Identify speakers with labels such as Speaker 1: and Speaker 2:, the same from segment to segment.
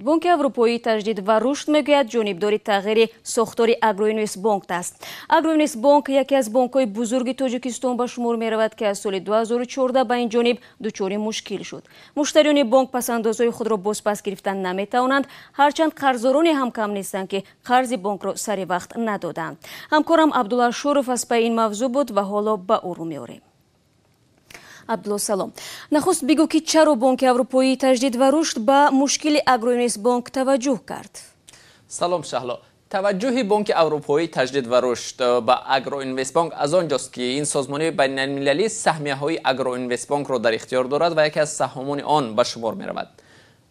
Speaker 1: бонки аврупоии таҷдид ва рушд мегӯяд ҷонибдори тағйири сохтори Агроинвестбонк аст. Агроинвестбонк яке аз бонкҳои бузурги Тоҷикистон ба шумор меравад, ки аз соли 2014 ба ин ҷониб дучори мушкил шуд. Муштариёни бонк пасандозҳои худро бозпас гирифтан наметавонанд, ҳарчанд қарзороне ҳам кам нестанд, ки қарзи бонкро сари вақт надоданд. ҳамкорам Абдулла Шуров аз пайи ин мавзӯъ буд ва ҳоло ба ӯ меорем. Абдулло, салом. Нахуст бигӯ, ки чаро бонки аврупоии таҷдид ва рушд ба мушкили Агроинвестбонк таваҷҷӯҳ кард?
Speaker 2: салом Шаҳло. таваҷҷӯҳи бонки аврупоии таҷдид ва рушд ба Агроинвестбонк аз он ҷост, ки ин созмони байналмилалӣ саҳмияҳои Агроинвестбонкро дар ихтиёр дорад ва яке аз саҳмони он ба шумор меравад.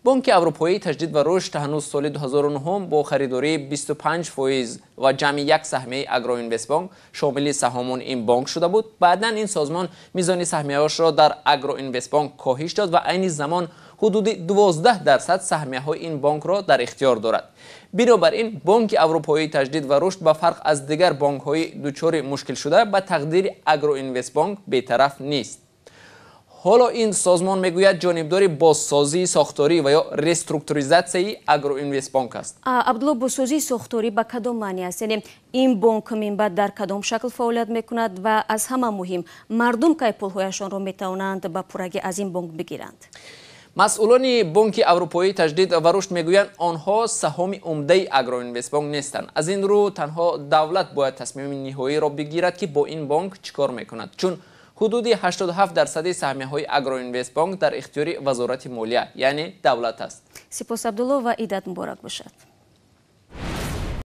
Speaker 2: бонки аврупоии таҷдид ва рушд ҳанӯз соли 2009 бо харидории 25% ва ҷамъи як саҳмияи Агроинвестбонк шомили саҳмони ин бонк шуда буд. Баъдан ин созмон мизони саҳмияҳошро дар Агроинвестбонк коҳиш дод ва айни замон ҳудуди 12% саҳмияҳои ин бонкро дар ихтиёр дорад. бинобар ин бонки аврупоии таҷдид ва рушд ба фарқ аз дигар бонкҳои дучори мушкил шуда ба тақдири Агроинвестбонк бетараф нест. ҳоло ин созмон мегӯяд ҷонибдори бозсозии сохторӣ ва ё реструктуризатсияи Агроинвестбонк аст.
Speaker 1: Абдулло, бозсозии сохторӣ ба кадом маъни аст? Яъне ин бонк минбаъд дар кадом шакл фаъолият мекунад ва аз ҳама муҳим, мардум кай пулҳояшонро метавонанд ба пуррагӣ аз ин бонк бигиранд?
Speaker 2: масъулони бонки аврупоии таҷдид ва рушд мегӯянд онҳо саҳоми умдаи Агроинвестбонк нестанд. аз ин рӯ танҳо давлат бояд тасмими ниҳоиро бигирад, ки бо ин бонк чӣ кор мекунад, чун ҳудуди 87% саҳмияҳои Агроинвестбонк дар ихтиёри вазорати молия, яъне давлат аст.
Speaker 1: сипос Абдулло ва идат муборак бошад.